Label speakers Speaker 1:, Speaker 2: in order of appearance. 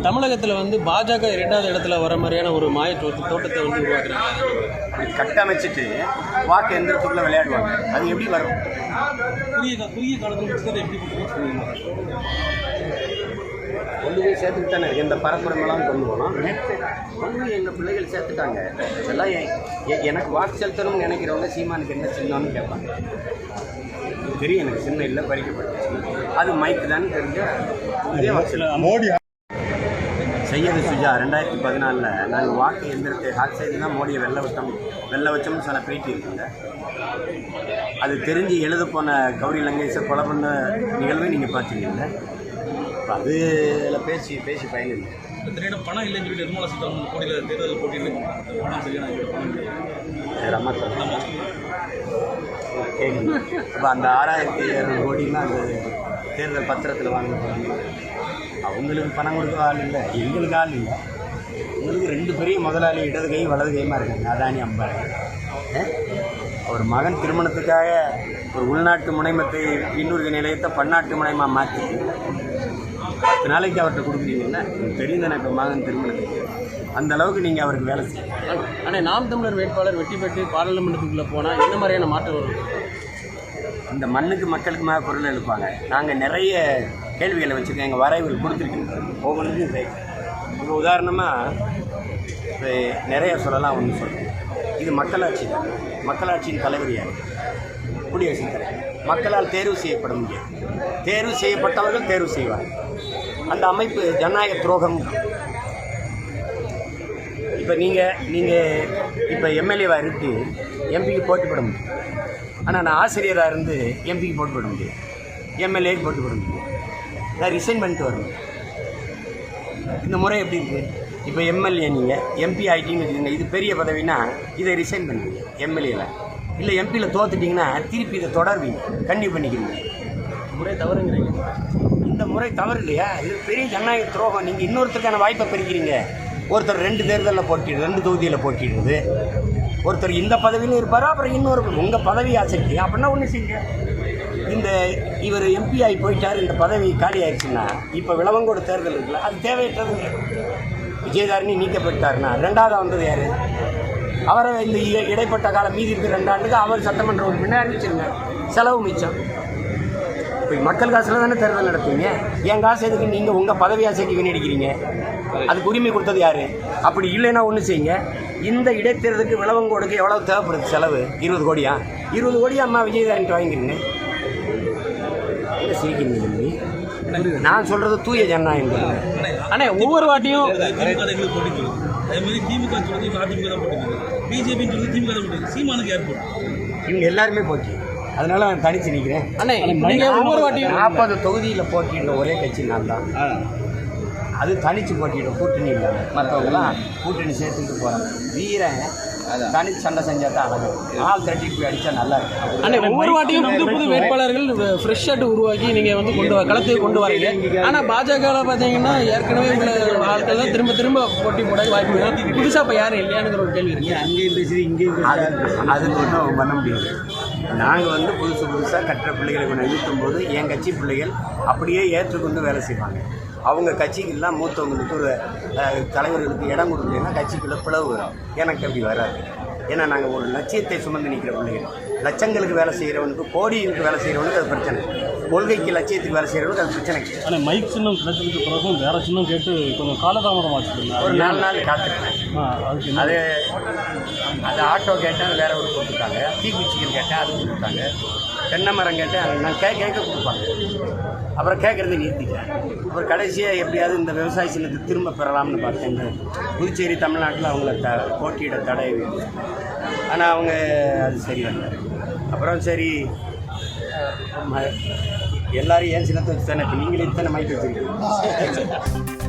Speaker 1: தமிழகத்தில் வந்து பாஜக 2வது இடத்துல வர மாதிரியான ஒரு மாய தோட்டத்தை வந்து உருவாக்குறாங்க.
Speaker 2: அப்படி கட்டமைச்சிட்டு வாக்கு எந்திரத்துக்குள்ளே விளையாடுவாங்க. அது எப்படி வரும்?
Speaker 1: குறுகிய காலத்தில் எப்படி
Speaker 2: கொண்டு போய் சேர்த்துட்டு தானே இந்த பரப்புரமெல்லாம் கொண்டு போனோம். கொண்டு போய் எங்கள் பிள்ளைகள் சேர்த்துட்டாங்க. இதெல்லாம் எனக்கு வாக்கு செலுத்தணும்னு நினைக்கிறவங்க சீமானுக்கு என்ன சின்னம்னு கேட்பாங்க. தெரியும், எனக்கு சின்ன இல்லை, பறிக்கப்பட்ட அது மைக்கு தான் தெரிஞ்ச இதே மோடி செய்யது சுஜா 2014 நாங்கள் வாக்கு எந்திரத்தை ஹாக் செய்து தான் மோடியை வெள்ள வச்சோம்னு சில பேட்டி இருக்குங்க. அது தெரிஞ்சு எழுத போன கௌரி லங்கேஷை கொலை பண்ண நிகழ்வை நீங்கள் பார்த்தீங்கல்ல. அதில் பேசி பயனில்லை.
Speaker 1: பணம் இல்லைன்னு சொல்லிட்டு நிர்மலா சீதாராமன் கோடியில் தேர்தல் போட்டியில் பணம் சரியான
Speaker 2: அம்மா கேட்குது. அப்போ அந்த 6700 கோடிலாம் அந்த தேர்தல் பத்திரத்தில் வாங்க போகிறாங்க. அவங்களுக்கு பணம் கொடுக்க ஆள் இல்லை, எங்களுக்கு ஆள் இல்லை. உங்களுக்கு 2 பெரிய முதலாளி இடது கை வலது கையுமா இருக்காங்க, அதானி அம்பானி. அவர் மகன் திருமணத்துக்காக ஒரு உள்நாட்டு முனைமத்தை இன்னொரு நிலையத்தை பன்னாட்டு முனையமாக மாற்றி 10 நாளைக்கு அவர்கிட்ட கொடுக்குறீங்கன்னா தெரியும் தானே. இப்போ மகன் திருமணத்துக்கு அந்த அளவுக்கு நீங்கள் அவருக்கு வேலை செய்யணும்.
Speaker 1: ஆனால் நாம் தமிழர் வேட்பாளர் வெற்றி பெற்று பாராளுமன்றத்துக்குள்ளே போனால் என்ன மாதிரியான மாற்றம் வரும்?
Speaker 2: இந்த மண்ணுக்கு மக்களுக்கு மேலே குரல் எழுப்பாங்க. நாங்கள் நிறைய கேள்விகளை வச்சுருக்கோம், எங்கள் வரைவில் கொடுத்துருக்கோம். ஒவ்வொன்றுக்கும் இப்போ உதாரணமாக இப்போ நிறைய சொல்லலாம். ஒன்று சொல்கிறேன், இது மக்களாட்சி தான். மக்களாட்சியின் தலைவர் யார்? குடியரசுத் தலைவர். மக்களால் தேர்வு செய்யப்பட முடியாது. தேர்வு செய்யப்பட்டவர்கள் தேர்வு செய்வார். அந்த அமைப்பு ஜனநாயக துரோகம். இப்போ நீங்கள் இப்போ எம்எல்ஏவாக இருக்கு எம்பிக்கு போட்டி போட முடியும். ஆனால் நான் ஆசிரியராக இருந்து எம்பிக்கு போட்டு போட முடியும், எம்எல்ஏக்கு போட்டு போட முடியும். நான் ரிசைன் பண்ணிட்டு வரணும். இந்த முறை எப்படி இருக்குது? இப்போ எம்எல்ஏ நீங்கள் எம்பி ஆகிட்டீங்கன்னு வச்சுக்கோங்க, இது பெரிய பதவினா இதை ரிசைன் பண்ணுவீங்க எம்எல்ஏவில். இல்லை எம்பியில் தோத்துட்டிங்கன்னா திருப்பி இதை தொடர்வீங்க, கண்டினியூ பண்ணிக்கிறீங்க.
Speaker 1: முறை தவறுங்கிறீங்க.
Speaker 2: இந்த முறை தவறு இல்லையா? இது பெரிய ஜனநாயக துரோகம். நீங்கள் இன்னொருத்தருக்கான வாய்ப்பை பெறுகிறீங்க. ஒருத்தர் 2 தேர்தலில் போட்டிடுறது, 2 தொகுதியில் போட்டிடுறது. ஒருத்தர் இந்த பதவியிலும் இருப்பார், அப்புறம் இன்னொரு உங்கள் பதவி ஆசைக்கு அப்படின்னா ஒன்று செய்யுங்க. இவர் எம்பி ஆகி போயிட்டார், இந்த பதவி காலி ஆயிடுச்சுன்னா இப்போ விளவங்கோடு தேர்தல் இருக்குல்ல, அது தேவையற்றதுங்க. விஜயதாரணி நீக்கப்பட்டார்னா 2வது வந்தது யார்? அவரை இந்த இடைப்பட்ட காலம் மீதி இருக்கிற 2 ஆண்டுக்கு அவர் சட்டமன்ற உறுப்பினர் அறிவிச்சிருங்க. செலவு மிச்சம். இப்போ மக்கள் காசில் தானே தேர்தல் நடத்துவீங்க. என் காசு எதுக்கு நீங்கள் உங்கள் பதவி ஆசைக்கு வீணடிக்கிறீங்க? அதுக்கு உரிமை கொடுத்தது யார்? அப்படி இல்லைன்னா ஒன்று செய்யுங்க, இந்த இடைத்தேர்தலுக்கு விளவங்கோடுக்கு எவ்வளோ தேவைப்படுது செலவு? 20 கோடியா? 20 கோடியா அம்மா விஜயதாரன்ட்டு வாங்கிக்கிறீங்க. சிரிக்கிறீங்க. நான் சொல்கிறது தூய ஜனநாயகம்.
Speaker 1: ஆனால் ஒவ்வொரு வாட்டியும்
Speaker 2: இவங்க எல்லாருமே போச்சு, அதனால நான் தனிச்சு நிற்கிறேன்.
Speaker 1: ஒவ்வொரு வாட்டியும்
Speaker 2: 40 தொகுதியில் போட்டியிட ஒரே கட்சி நான் தான். அது தனிச்சு போட்டியிடும், கூட்டணி இல்லாமல். மற்றவங்களாம் கூட்டணி சேர்த்துட்டு போகிறாங்க. வீரன் தனிச்சு சண்டை செஞ்சால் தான் அழகு. ஆள் தட்டி போய் அடித்தா நல்லா இருக்கும்.
Speaker 1: ஆனால் ஒவ்வொரு வாட்டியும் புது வேட்பாளர்கள் ஃப்ரெஷ் ஷர்ட் உருவாக்கி நீங்கள் வந்து களத்துக்கு கொண்டு வரீங்க. ஆனால் பாஜகவில் பார்த்தீங்கன்னா ஏற்கனவே உள்ள ஆட்கள் தான் திரும்ப போட்டி போட வாய்ப்பு. புதுசாக இப்போ யாரும் இல்லையானுங்கிற ஒரு கேள்வி இருக்குது.
Speaker 2: அங்கேயும் பேசுது இங்கேயும் அது ஒன்றும் பண்ண முடியாது. நாங்கள் வந்து புதுசாக கட்டுற பிள்ளைகளை கொண்டு நிறுத்தும் போது என் கட்சி பிள்ளைகள் அப்படியே ஏற்றுக்கொண்டு வேலை செய்வாங்க. அவங்க கட்சிக்கெல்லாம் மூத்தவங்களுக்கு ஒரு தலைவர்களுக்கு இடம் கொடுக்கலைன்னா கட்சிக்குள்ளே பிளவு வரும். எனக்கு அப்படி வராது. ஏன்னா நாங்கள் ஒரு லட்சியத்தை சுமந்து நிற்கிற பிள்ளைகள். லட்சங்களுக்கு வேலை செய்கிறவனுக்கு, கோடிகளுக்கு வேலை செய்கிறவனுக்கு அது பிரச்சனை. கொள்கைக்கு லட்சியத்துக்கு வேலை செய்கிறவனுக்கு அது பிரச்சனை.
Speaker 1: ஆனால் மைக் சின்னம் கிடைச்சதுக்கு பிறகும் வேறு சின்னம் கேட்டு கொஞ்சம் காலதாமதம் ஆச்சு.
Speaker 2: ஒரு 4 நாள் காத்துட்டேன். அது ஆட்டோ கேட்டேன், வேற ஒரு கொடுத்துட்டாங்க. தீக்குச்சிகள் கேட்டேன், அது கொடுத்தாங்க. தென்னை மரம் கேட்டேன், நான் கேட்க கொடுப்பாங்க. அப்புறம் கேட்குறதை நிறுத்திட்டேன். அப்புறம் கடைசியாக எப்படியாவது இந்த விவசாய சின்னத்தை திரும்ப பெறலாம்னு பார்த்தேன். புதுச்சேரி தமிழ்நாட்டில் அவங்கள போட்டியிட தடை. ஆனால் அவங்க அது சரி வந்தார். அப்புறம் சரி எல்லோரும் ஏன் சின்னத்தை வச்சு தானே இப்போ நீங்களே இத்தனை மைக்கு வச்சுருக்கீங்க.